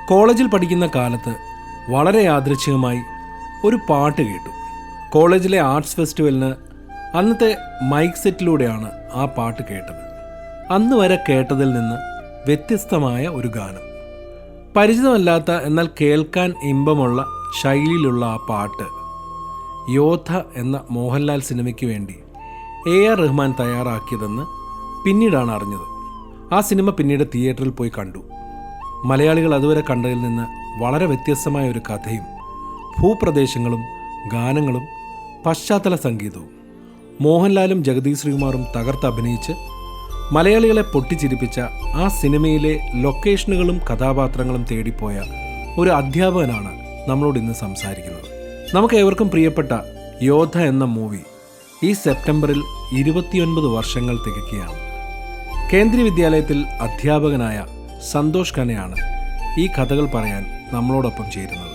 കോളേജിൽ പഠിക്കുന്ന കാലത്ത് വളരെ യാദൃച്ഛികമായി ഒരു പാട്ട് കേട്ടു. കോളേജിലെ ആർട്സ് ഫെസ്റ്റിവലിന് അന്നത്തെ മൈക്ക് സെറ്റിലൂടെയാണ് ആ പാട്ട് കേട്ടത്. അന്ന് വരെ കേട്ടതിൽ നിന്ന് വ്യത്യസ്തമായ ഒരു ഗാനം. പരിചിതമല്ലാത്ത എന്നാൽ കേൾക്കാൻ ഇമ്പമുള്ള ശൈലിയിലുള്ള ആ പാട്ട് യോദ്ധ എന്ന മോഹൻലാൽ സിനിമയ്ക്ക് വേണ്ടി AR റഹ്മാൻ തയ്യാറാക്കിയതെന്ന് പിന്നീടാണ് അറിഞ്ഞത്. ആ സിനിമ പിന്നീട് തിയേറ്ററിൽ പോയി കണ്ടു. മലയാളികൾ അതുവരെ കണ്ടതിൽ നിന്ന് വളരെ വ്യത്യസ്തമായ ഒരു കഥയും ഭൂപ്രദേശങ്ങളും ഗാനങ്ങളും പശ്ചാത്തല സംഗീതവും മോഹൻലാലും ജഗദീഷ് ശ്രീകുമാറും തകർത്തഭിനയിച്ച് മലയാളികളെ പൊട്ടിച്ചിരിപ്പിച്ച ആ സിനിമയിലെ ലൊക്കേഷനുകളും കഥാപാത്രങ്ങളും തേടിപ്പോയ ഒരു അധ്യാപകനാണ് നമ്മളോട് ഇന്ന് സംസാരിക്കുന്നത്. നമുക്ക് ഏവർക്കും പ്രിയപ്പെട്ട യോദ്ധ എന്ന മൂവി ഈ സെപ്റ്റംബറിൽ 29 വർഷങ്ങൾ തികയ്ക്കുകയാണ്. കേന്ദ്രീയ വിദ്യാലയത്തിൽ അധ്യാപകനായ സന്തോഷ് ഖന്നയാണ് ഈ കഥകൾ പറയാൻ നമ്മളോടൊപ്പം ചേരുന്നത്.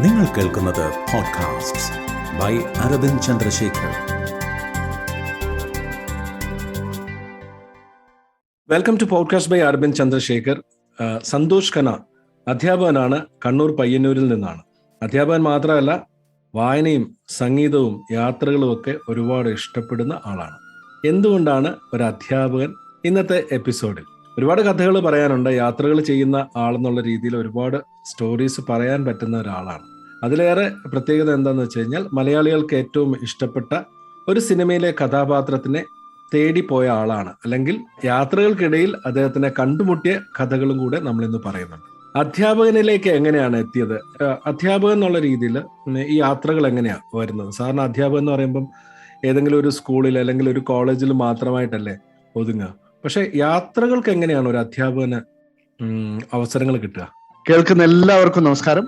നിങ്ങൾ കേൾക്കുന്നത് podcast by Aravind Chandrasekhar. Welcome to podcast by Aravind Chandrasekhar. Santhosh Khanna അധ്യാപകനാണ്. കണ്ണൂർ പയ്യന്നൂരിൽ നിന്നാണ്. അധ്യാപകൻ മാത്രമല്ല, വായനയും സംഗീതവും യാത്രകളും ഒക്കെ ഒരുപാട് ഇഷ്ടപ്പെടുന്ന ആളാണ്. എന്തുകൊണ്ടാണ് ഒരു അധ്യാപകൻ? ഇന്നത്തെ എപ്പിസോഡിൽ ഒരുപാട് കഥകൾ പറയാനുണ്ട്. യാത്രകൾ ചെയ്യുന്ന ആളെന്നുള്ള രീതിയിൽ ഒരുപാട് സ്റ്റോറീസ് പറയാൻ പറ്റുന്ന ഒരാളാണ്. അതിലേറെ പ്രത്യേകത എന്താണെന്ന് വെച്ച് കഴിഞ്ഞാൽ, മലയാളികൾക്ക് ഏറ്റവും ഇഷ്ടപ്പെട്ട ഒരു സിനിമയിലെ കഥാപാത്രത്തിനെ തേടിപ്പോയ ആളാണ്. അല്ലെങ്കിൽ യാത്രകൾക്കിടയിൽ അദ്ദേഹത്തിനെ കണ്ടുമുട്ടിയ കഥകളും കൂടെ നമ്മളിന്ന് പറയുന്നുണ്ട്. അധ്യാപകനിലേക്ക് എങ്ങനെയാണ് എത്തിയത്? അധ്യാപകൻ എന്നുള്ള രീതിയിൽ ഈ യാത്രകൾ എങ്ങനെയാണ് വരുന്നത്? സാധാരണ അധ്യാപകൻ എന്ന് പറയുമ്പം ഏതെങ്കിലും ഒരു സ്കൂളിൽ അല്ലെങ്കിൽ ഒരു കോളേജിൽ മാത്രമായിട്ടല്ലേ ഒതുങ്ങുക. പക്ഷെ യാത്രകൾക്ക് എങ്ങനെയാണ് ഒരു അധ്യാപകന് അവസരങ്ങൾ കിട്ടുക? കേൾക്കുന്ന എല്ലാവർക്കും നമസ്കാരം.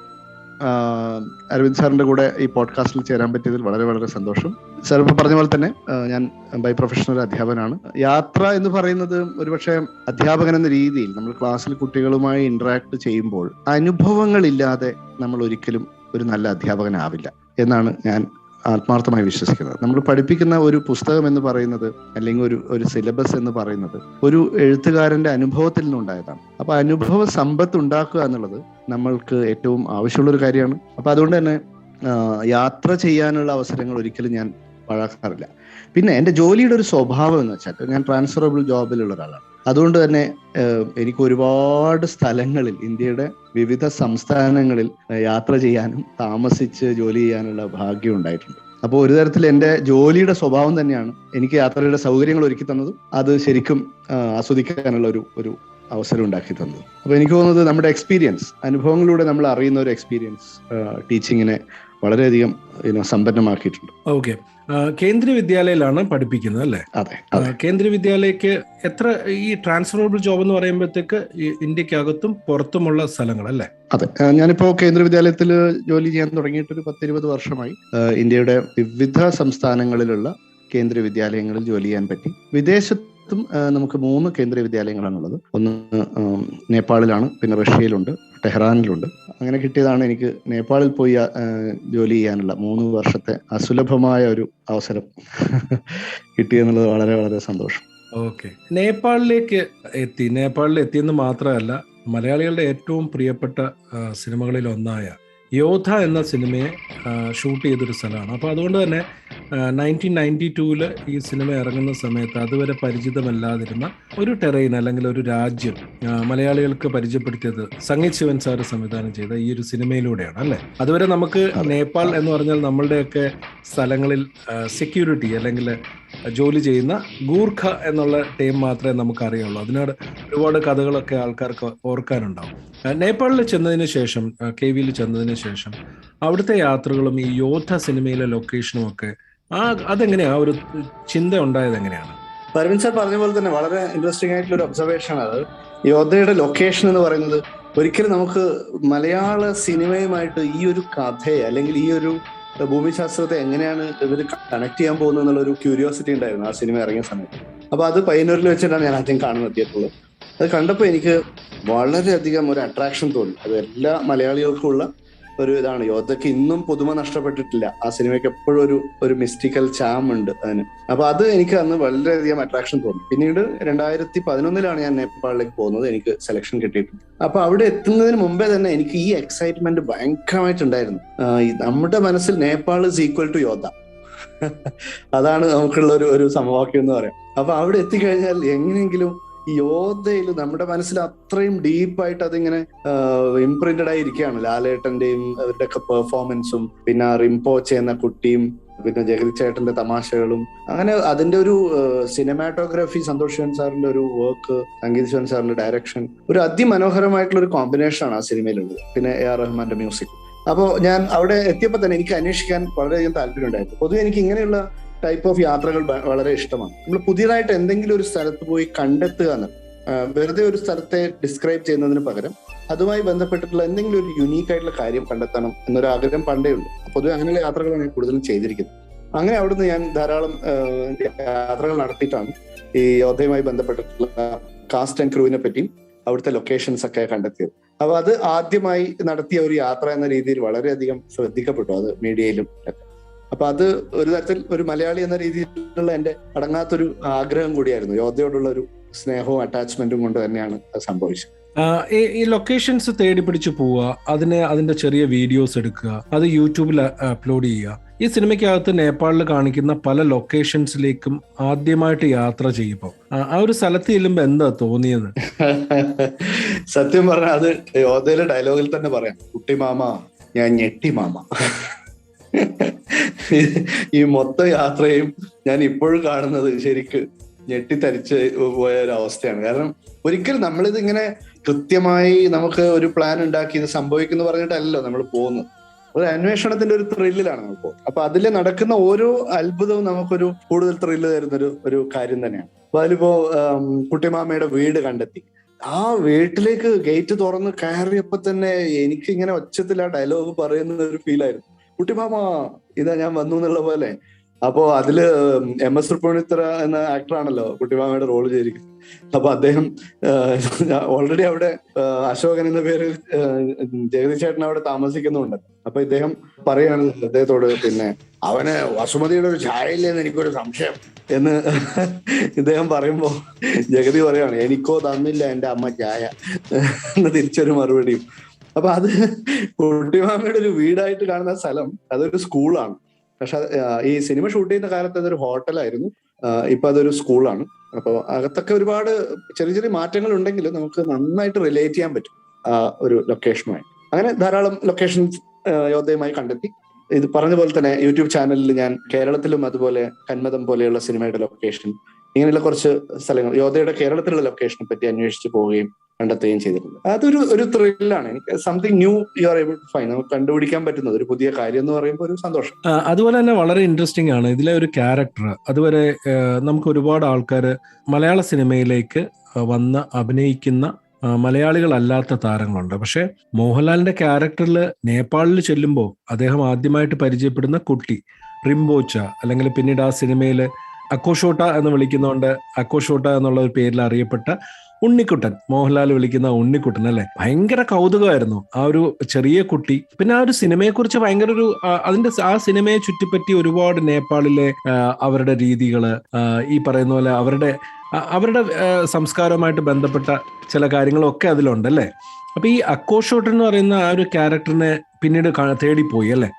അരവിന്ദ് സാറിന്റെ കൂടെ ഈ പോഡ്കാസ്റ്റിൽ ചേരാൻ പറ്റിയതിൽ വളരെ വളരെ സന്തോഷം. സാർ ഇപ്പോൾ പറഞ്ഞ പോലെ തന്നെ ഞാൻ ബൈ പ്രൊഫഷണൽ അധ്യാപകനാണ്. യാത്ര എന്ന് പറയുന്നത് ഒരുപക്ഷെ അധ്യാപകൻ എന്ന രീതിയിൽ നമ്മൾ ക്ലാസ്സിൽ കുട്ടികളുമായി ഇന്ററാക്ട് ചെയ്യുമ്പോൾ അനുഭവങ്ങളില്ലാതെ നമ്മൾ ഒരിക്കലും ഒരു നല്ല അധ്യാപകനാവില്ല എന്നാണ് ഞാൻ ആത്മാർത്ഥമായി വിശ്വസിക്കുന്നത്. നമ്മൾ പഠിപ്പിക്കുന്ന ഒരു പുസ്തകം എന്ന് പറയുന്നത്, അല്ലെങ്കിൽ ഒരു സിലബസ് എന്ന് പറയുന്നത് ഒരു എഴുത്തുകാരന്റെ അനുഭവത്തിൽ നിന്നുണ്ടായതാണ്. അപ്പൊ അനുഭവ സമ്പത്ത് ഉണ്ടാക്കുക എന്നുള്ളത് നമ്മൾക്ക് ഏറ്റവും ആവശ്യമുള്ളൊരു കാര്യമാണ്. അപ്പൊ അതുകൊണ്ട് തന്നെ യാത്ര ചെയ്യാനുള്ള അവസരങ്ങൾ ഒരിക്കലും ഞാൻ പാഴാക്കാറില്ല. പിന്നെ എൻ്റെ ജോലിയുടെ ഒരു സ്വഭാവം എന്ന് വെച്ചാൽ ഞാൻ ട്രാൻസ്ഫറബിൾ ജോബിലുള്ള ഒരാളാണ്. അതുകൊണ്ട് തന്നെ എനിക്ക് ഒരുപാട് സ്ഥലങ്ങളിൽ, ഇന്ത്യയുടെ വിവിധ സംസ്ഥാനങ്ങളിൽ യാത്ര ചെയ്യാനും താമസിച്ച് ജോലി ചെയ്യാനുള്ള ഭാഗ്യം ഉണ്ടായിട്ടുണ്ട്. അപ്പോൾ ഒരു തരത്തിൽ എൻ്റെ ജോലിയുടെ സ്വഭാവം തന്നെയാണ് എനിക്ക് യാത്രയുടെ സൗകര്യങ്ങൾ ഒരുക്കി തന്നതും അത് ശരിക്കും ആസ്വദിക്കാനുള്ള ഒരു അവസരം ഉണ്ടാക്കി തന്നത്. അപ്പോൾ എനിക്ക് തോന്നുന്നത് നമ്മുടെ എക്സ്പീരിയൻസ്, അനുഭവങ്ങളിലൂടെ നമ്മൾ അറിയുന്ന ഒരു എക്സ്പീരിയൻസ് ടീച്ചിങ്ങിനെ വളരെയധികം സമ്പന്നമാക്കിയിട്ടുണ്ട്. ഓക്കെ, കേന്ദ്രീയ വിദ്യാലയത്തിലാണ് പഠിപ്പിക്കുന്നത് അല്ലേ? അതെ. കേന്ദ്രീയ വിദ്യാലയക്ക് എത്ര ഈ ട്രാൻസ്ഫറബിൾ ജോബ് എന്ന് പറയുമ്പോഴത്തേക്ക് ഇന്ത്യക്കകത്തും പുറത്തുമുള്ള സ്ഥലങ്ങൾ അല്ലേ? അതെ, ഞാനിപ്പോ കേന്ദ്ര വിദ്യാലയത്തിൽ ജോലി ചെയ്യാൻ തുടങ്ങിയിട്ട് ഒരു 10-20 വർഷമായി. ഇന്ത്യയുടെ വിവിധ സംസ്ഥാനങ്ങളിലുള്ള കേന്ദ്രീയ വിദ്യാലയങ്ങളിൽ ജോലി ചെയ്യാൻ പറ്റി. വിദേശത്തും നമുക്ക് 3 കേന്ദ്രീയ വിദ്യാലയങ്ങളാണുള്ളത്. ഒന്ന് നേപ്പാളിലാണ്, പിന്നെ റഷ്യയിലുണ്ട്, ടെഹ്റാനിലുണ്ട്. അങ്ങനെ കിട്ടിയതാണ് എനിക്ക് നേപ്പാളിൽ പോയി ജോലി ചെയ്യാനുള്ള 3 വർഷത്തെ അസുലഭമായ ഒരു അവസരം കിട്ടിയെന്നുള്ളത് വളരെ വളരെ സന്തോഷം. ഓക്കെ, നേപ്പാളിലേക്ക് എത്തിയെന്ന് മാത്രമല്ല, മലയാളികളുടെ ഏറ്റവും പ്രിയപ്പെട്ട സിനിമകളിൽ ഒന്നായ യോദ്ധ എന്ന സിനിമയെ ഷൂട്ട് ചെയ്തൊരു സ്ഥലമാണ്. അപ്പോൾ അതുകൊണ്ട് തന്നെ 1992 ഈ സിനിമ ഇറങ്ങുന്ന സമയത്ത് അതുവരെ പരിചിതമല്ലാതിരുന്ന ഒരു ടെറൈൻ അല്ലെങ്കിൽ ഒരു രാജ്യം മലയാളികൾക്ക് പരിചയപ്പെടുത്തിയത് സംഗീത് ശിവൻ സാറ് സംവിധാനം ചെയ്ത ഈ ഒരു സിനിമയിലൂടെയാണ് അല്ലേ? അതുവരെ നമുക്ക് നേപ്പാൾ എന്ന് പറഞ്ഞാൽ നമ്മളുടെയൊക്കെ സ്ഥലങ്ങളിൽ സെക്യൂരിറ്റി അല്ലെങ്കിൽ ജോലി ചെയ്യുന്ന ഗൂർഖ എന്നുള്ള ടീം മാത്രമേ നമുക്ക് അറിയുള്ളൂ. അതിനോട് ഒരുപാട് കഥകളൊക്കെ ആൾക്കാർക്ക് ഓർക്കാനുണ്ടാവും. നേപ്പാളിൽ ചെന്നതിന് ശേഷം, KVയിൽ ചെന്നതിന് ശേഷം അവിടുത്തെ യാത്രകളും ഈ യോദ്ധ സിനിമയിലെ ലൊക്കേഷനും ഒക്കെ അതെങ്ങനെയാ ഒരു ചിന്ത ഉണ്ടായത്? എങ്ങനെയാണ്? അരവിന്ദ് സാർ പറഞ്ഞ പോലെ തന്നെ വളരെ ഇൻട്രസ്റ്റിംഗ് ആയിട്ടുള്ള ഒരു ഒബ്സർവേഷൻ ആണ് അത്. യോദ്ധയുടെ ലൊക്കേഷൻ എന്ന് പറയുന്നത് ഒരിക്കലും നമുക്ക് മലയാള സിനിമയുമായിട്ട് ഈ ഒരു കഥയെ അല്ലെങ്കിൽ ഈ ഒരു ഭൂമിശാസ്ത്രത്തെ എങ്ങനെയാണ് ഇവർ കണക്ട് ചെയ്യാൻ പോകുന്നത് എന്നുള്ളൊരു ക്യൂരിയോസിറ്റി ഉണ്ടായിരുന്നു ആ സിനിമ ഇറങ്ങിയ സമയത്ത്. അപ്പൊ അത് പയ്യന്നൂരിൽ വെച്ചിട്ടാണ് ഞാൻ ആദ്യം കാണുന്നത് തിയേറ്ററിൽ. അത് കണ്ടപ്പോൾ എനിക്ക് വളരെയധികം ഒരു അട്രാക്ഷൻ തോന്നി. അത് എല്ലാ മലയാളികൾക്കുള്ള ഒരു ഇതാണ്. യോദ്ധയ്ക്ക് ഇന്നും പുതുമ നഷ്ടപ്പെട്ടിട്ടില്ല. ആ സിനിമയ്ക്ക് എപ്പോഴും ഒരു മിസ്റ്റിക്കൽ ചാം ഉണ്ട് അതിന്. അപ്പൊ അത് എനിക്ക് അന്ന് വളരെയധികം അട്രാക്ഷൻ തോന്നി. പിന്നീട് 2011 ഞാൻ നേപ്പാളിലേക്ക് പോകുന്നത്. എനിക്ക് സെലക്ഷൻ കിട്ടിയിട്ടുണ്ട്. അപ്പൊ അവിടെ എത്തുന്നതിന് മുമ്പേ തന്നെ എനിക്ക് ഈ എക്സൈറ്റ്മെന്റ് ഭയങ്കരമായിട്ടുണ്ടായിരുന്നു. നമ്മുടെ മനസ്സിൽ Nepal is equal to Yoddha. അതാണ് നമുക്കുള്ള ഒരു സമവാക്യം എന്ന് പറയാം. അപ്പൊ അവിടെ എത്തിക്കഴിഞ്ഞാൽ എങ്ങനെയെങ്കിലും ഈ യോദ്ധയിൽ നമ്മുടെ മനസ്സിൽ അത്രയും ഡീപ്പായിട്ട് അതിങ്ങനെ ഇംപ്രിന്റഡ് ആയിരിക്കുകയാണ്. ലാലേട്ടന്റെയും അവരുടെ ഒക്കെ പെർഫോമൻസും, പിന്നെ റിംപോച്ചെ എന്ന കുട്ടിയും, പിന്നെ ജഗതി ചേട്ടന്റെ തമാശകളും, അങ്ങനെ അതിന്റെ ഒരു സിനിമാറ്റോഗ്രാഫി, സന്തോഷ് ശിവൻ സാറിന്റെ ഒരു വർക്ക്, സംഗീത് ശിവൻ സാറിന്റെ ഡയറക്ഷൻ, ഒരു അതിമനോഹരമായിട്ടുള്ള ഒരു കോമ്പിനേഷനാണ് ആ സിനിമയിലുള്ളത്. പിന്നെ AR റഹ്മാന്റെ മ്യൂസിക്. അപ്പോൾ ഞാൻ അവിടെ എത്തിയപ്പോൾ തന്നെ എനിക്ക് അന്വേഷിക്കാൻ വളരെയധികം താല്പര്യം ഉണ്ടായിരുന്നു. പൊതുവെ എനിക്ക് ഇങ്ങനെയുള്ള ടൈപ്പ് ഓഫ് യാത്രകൾ വളരെ ഇഷ്ടമാണ്. നമ്മൾ പുതിയതായിട്ട് എന്തെങ്കിലും ഒരു സ്ഥലത്ത് പോയി കണ്ടെത്തുക എന്ന്, വെറുതെ ഒരു സ്ഥലത്തെ ഡിസ്ക്രൈബ് ചെയ്യുന്നതിന് പകരം അതുമായി ബന്ധപ്പെട്ടിട്ടുള്ള എന്തെങ്കിലും ഒരു യുണീക്ക് ആയിട്ടുള്ള കാര്യം കണ്ടെത്തണം എന്നൊരു ആഗ്രഹം പണ്ടേ ഉള്ളൂ. പൊതുവെ അങ്ങനെയുള്ള യാത്രകളാണ് ഞാൻ കൂടുതലും ചെയ്തിരിക്കുന്നത്. അങ്ങനെ അവിടുന്ന് ഞാൻ ധാരാളം യാത്രകൾ നടത്തിയിട്ടാണ് ഈ യോദ്ധയുമായി ബന്ധപ്പെട്ടിട്ടുള്ള കാസ്റ്റ് ആൻഡ് ക്രൂവിനെ പറ്റിയും അവിടുത്തെ ലൊക്കേഷൻസ് ഒക്കെ കണ്ടെത്തിയത്. അപ്പൊ അത് ആദ്യമായി നടത്തിയ ഒരു യാത്ര എന്ന രീതിയിൽ വളരെയധികം ശ്രദ്ധിക്കപ്പെട്ടു അത് മീഡിയയിലും ഒക്കെ. അപ്പൊ അത് ഒരു തരത്തിൽ ഒരു മലയാളി എന്ന രീതിയിലുള്ള എന്റെ അടങ്ങാത്തൊരു ആഗ്രഹം കൂടിയായിരുന്നു. യോദ്ധയോടുള്ള ഒരു സ്നേഹവും അറ്റാച്ച്മെന്റും കൊണ്ട് തന്നെയാണ് അത് സംഭവിച്ചത്. ഈ ലൊക്കേഷൻസ് തേടി പിടിച്ച് പോവുക, അതിന്റെ ചെറിയ വീഡിയോസ് എടുക്കുക, അത് യൂട്യൂബിൽ അപ്ലോഡ് ചെയ്യുക. ഈ സിനിമയ്ക്കകത്ത് നേപ്പാളിൽ കാണിക്കുന്ന പല ലൊക്കേഷൻസിലേക്കും ആദ്യമായിട്ട് യാത്ര ചെയ്യുമ്പോൾ ആ ഒരു സ്ഥലത്ത് ചെല്ലുമ്പോ എന്താ തോന്നിയത്? സത്യം പറഞ്ഞാൽ അത് യോദ്ധയിലെ ഡയലോഗിൽ തന്നെ പറയാം, കുട്ടി മാമ ഞാൻ ഞെട്ടി മാമ. ഈ മൊത്തം യാത്രയും ഞാൻ ഇപ്പോഴും കാണുന്നത് ശരിക്ക് ഞെട്ടിത്തരിച്ച് പോയ ഒരു അവസ്ഥയാണ്. കാരണം ഒരിക്കലും നമ്മളിത് ഇങ്ങനെ കൃത്യമായി നമുക്ക് ഒരു പ്ലാൻ ഉണ്ടാക്കി ഇത് സംഭവിക്കുന്നു പറഞ്ഞിട്ടല്ലോ നമ്മൾ പോകുന്നത്. ഒരു അന്വേഷണത്തിന്റെ ഒരു ത്രില്ലിലാണ് നമ്മൾ പോകുന്നത്. അപ്പൊ അതിൽ നടക്കുന്ന ഓരോ അത്ഭുതവും നമുക്കൊരു കൂടുതൽ ത്രില്ല് തരുന്ന ഒരു കാര്യം തന്നെയാണ്. അപ്പൊ അതിലിപ്പോ കുട്ടിമാമയുടെ വീട് കണ്ടെത്തി. ആ വീട്ടിലേക്ക് ഗേറ്റ് തുറന്ന് കയറിയപ്പോ തന്നെ എനിക്ക് ഇങ്ങനെ ഒച്ചത്തിൽ ആ ഡയലോഗ് പറയുന്ന ഒരു ഫീലായിരുന്നു. കുട്ടിമാമ ഇതാ ഞാൻ വന്നു എന്നുള്ള പോലെ. അപ്പോ അതില് MS തൃപ്പൂണിത്തുറ എന്ന ആക്ടറാണല്ലോ കുട്ടിമാമയുടെ റോള് ചെയ്തിരിക്കുന്നത്. അപ്പൊ അദ്ദേഹം ഓൾറെഡി അവിടെ അശോകൻ എന്ന പേരിൽ ജഗതി ചേട്ടൻ അവിടെ താമസിക്കുന്നുണ്ട്. അപ്പൊ ഇദ്ദേഹം പറയാണ് അദ്ദേഹത്തോട്, പിന്നെ അവന് വസുമതിയുടെ ഒരു ചായയില്ലെന്ന് എനിക്കൊരു സംശയം എന്ന് ഇദ്ദേഹം പറയുമ്പോ ജഗതി പറയാണ്, എനിക്കോ തന്നില്ല എന്റെ അമ്മ ചായ എന്ന് തിരിച്ചൊരു മറുപടിയും. അപ്പൊ അത് കുട്ടിമാമയുടെ ഒരു വീടായിട്ട് കാണുന്ന സ്ഥലം അതൊരു സ്കൂളാണ്. പക്ഷെ ഈ സിനിമ ഷൂട്ട് ചെയ്യുന്ന കാലത്ത് അതൊരു ഹോട്ടലായിരുന്നു. ഇപ്പൊ അതൊരു സ്കൂളാണ്. അപ്പോൾ അകത്തൊക്കെ ഒരുപാട് ചെറിയ ചെറിയ മാറ്റങ്ങൾ ഉണ്ടെങ്കിലും നമുക്ക് നന്നായിട്ട് റിലേറ്റ് ചെയ്യാൻ പറ്റും ആ ഒരു ലൊക്കേഷനുമായി. അങ്ങനെ ധാരാളം ലൊക്കേഷൻസ് യോദ്ധയുമായി കണ്ടെത്തി. ഇത് പറഞ്ഞ പോലെ തന്നെ യൂട്യൂബ് ചാനലിൽ ഞാൻ കേരളത്തിലും അതുപോലെ കന്മദം പോലെയുള്ള സിനിമയുടെ ലൊക്കേഷൻ, ഇങ്ങനെയുള്ള കുറച്ച് സ്ഥലങ്ങൾ യോദ്ധയുടെ കേരളത്തിലുള്ള ലൊക്കേഷനെ പറ്റി അന്വേഷിച്ച് പോവുകയും കണ്ടെത്തുകയും ചെയ്തിട്ടുണ്ട്. അതൊരു ത്രില്ലാണ്. എനിക്ക് something new you are able to find, നമുക്ക് കണ്ടുപിടിക്കാൻ പറ്റുന്നത് ഒരു പുതിയ കാര്യം എന്ന് പറയുമ്പോൾ ഒരു സന്തോഷം. അതുപോലെ തന്നെ വളരെ ഇൻട്രസ്റ്റിംഗ് ആണ് ഇതിലെ ഒരു ക്യാരക്ടർ. അതുവരെ നമുക്ക് ഒരുപാട് ആൾക്കാർ മലയാള സിനിമയിലേക്ക് വന്ന് അഭിനയിക്കുന്ന മലയാളികളല്ലാത്ത താരങ്ങളുണ്ട്. പക്ഷെ മോഹൻലാലിന്റെ ക്യാരക്ടറിൽ നേപ്പാളിൽ ചെല്ലുമ്പോൾ അദ്ദേഹം ആദ്യമായിട്ട് പരിചയപ്പെടുന്ന കുട്ടി റിംപോച്ച, അല്ലെങ്കിൽ പിന്നീട് ആ സിനിമയിൽ അക്കോഷോട്ട എന്ന് വിളിക്കുന്നതുകൊണ്ട് അക്കോഷോട്ട എന്നുള്ള ഒരു പേരിൽ അറിയപ്പെട്ട ഉണ്ണിക്കുട്ടൻ, മോഹൻലാൽ വിളിക്കുന്ന ഉണ്ണിക്കുട്ടൻ അല്ലെ. ഭയങ്കര കൗതുകമായിരുന്നു ആ ഒരു ചെറിയ കുട്ടി. പിന്നെ ആ ഒരു സിനിമയെക്കുറിച്ച് ഭയങ്കര ഒരു ആ സിനിമയെ ചുറ്റിപ്പറ്റി ഒരുപാട് നേപ്പാളിലെ അവരുടെ രീതികള്, ഈ പറയുന്ന പോലെ അവരുടെ സംസ്കാരവുമായിട്ട് ബന്ധപ്പെട്ട ചില കാര്യങ്ങളൊക്കെ അതിലുണ്ടല്ലേ. അപ്പൊ ഈ അക്കോഷോട്ടൻ എന്ന് പറയുന്ന ആ ഒരു ക്യാരക്ടറിനെ പിന്നീട് തേടിപ്പോയി അല്ലെ.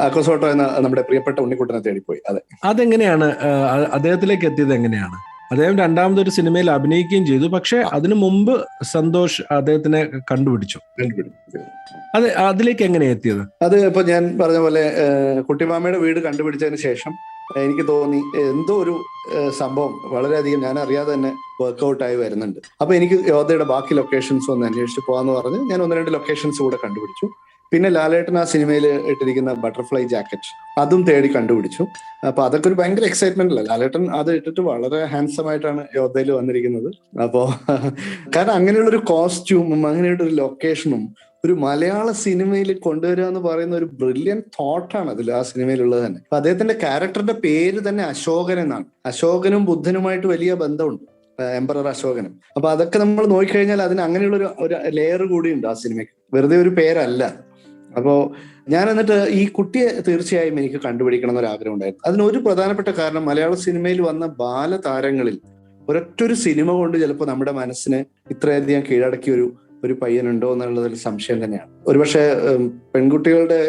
അക്കോഷോട്ട എന്ന നമ്മുടെ പ്രിയപ്പെട്ട ഉണ്ണിക്കുട്ടനെ തേടിപ്പോയി. അതെ, അതെങ്ങനെയാണ് അദ്ദേഹത്തിലേക്ക് എത്തിയത്? എങ്ങനെയാണ് അദ്ദേഹം രണ്ടാമതൊരു സിനിമയിൽ അഭിനയിക്കുകയും ചെയ്തു, പക്ഷെ അതിനു മുമ്പ് സന്തോഷ് അദ്ദേഹത്തിനെ കണ്ടുപിടിച്ചു. അതിലേക്ക് എങ്ങനെയാ എത്തിയത്? അത് ഇപ്പൊ ഞാൻ പറഞ്ഞ പോലെ കുട്ടിമാമയുടെ വീട് കണ്ടുപിടിച്ചതിന് ശേഷം എനിക്ക് തോന്നി എന്തോ ഒരു സംഭവം വളരെയധികം ഞാൻ അറിയാതെ തന്നെ വർക്ക്ഔട്ടായി വരുന്നുണ്ട്. അപ്പൊ എനിക്ക് യോദ്ധയുടെ ബാക്കി ലൊക്കേഷൻസ് ഒന്ന് അന്വേഷിച്ച് പോകാന്ന് പറഞ്ഞ് ഞാൻ 1-2 ലൊക്കേഷൻസ് കൂടെ കണ്ടുപിടിച്ചു. പിന്നെ ലാലേട്ടൻ ആ സിനിമയിൽ ഇട്ടിരിക്കുന്ന ബട്ടർഫ്ലൈ ജാക്കറ്റ് അതും തേടി കണ്ടുപിടിച്ചു. അപ്പൊ അതൊക്കെ ഒരു ഭയങ്കര എക്സൈറ്റ്മെന്റ് അല്ല. ലാലേട്ടൻ അത് ഇട്ടിട്ട് വളരെ ഹാൻസം ആയിട്ടാണ് യോദ്ധയിൽ വന്നിരിക്കുന്നത്. അപ്പോ കാരണം അങ്ങനെയുള്ളൊരു കോസ്റ്റ്യൂമും അങ്ങനെയുള്ള ഒരു ലൊക്കേഷനും ഒരു മലയാള സിനിമയിൽ കൊണ്ടുവരിക എന്ന് പറയുന്ന ഒരു ബ്രില്യൻ തോട്ടാണ് അതിൽ ആ സിനിമയിലുള്ളത് തന്നെ. അപ്പൊ അദ്ദേഹത്തിന്റെ ക്യാരക്ടറിന്റെ പേര് തന്നെ അശോകൻ എന്നാണ്. അശോകനും ബുദ്ധനുമായിട്ട് വലിയ ബന്ധമുണ്ട്, എംപറർ അശോകനും. അപ്പൊ അതൊക്കെ നമ്മൾ നോക്കിക്കഴിഞ്ഞാൽ അതിന് അങ്ങനെയുള്ള ഒരു ലെയർ കൂടി ഉണ്ട് ആ സിനിമയ്ക്ക്. വെറുതെ ഒരു പേരല്ല. അപ്പോൾ ഞാൻ എന്നിട്ട് ഈ കുട്ടിയെ തീർച്ചയായും എനിക്ക് കണ്ടുപിടിക്കണം എന്നൊരു ആഗ്രഹം ഉണ്ടായിരുന്നു. അതിനൊരു പ്രധാനപ്പെട്ട കാരണം മലയാള സിനിമയിൽ വന്ന ബാലതാരങ്ങളിൽ ഒരൊറ്റൊരു സിനിമ കൊണ്ട് ചിലപ്പോൾ നമ്മുടെ മനസ്സിനെ ഇത്രയധികം കീഴടക്കിയ ഒരു പയ്യനുണ്ടോ എന്നുള്ളതിൽ സംശയം തന്നെയാണ്. ഒരുപക്ഷെ പെൺകുട്ടികളുടെ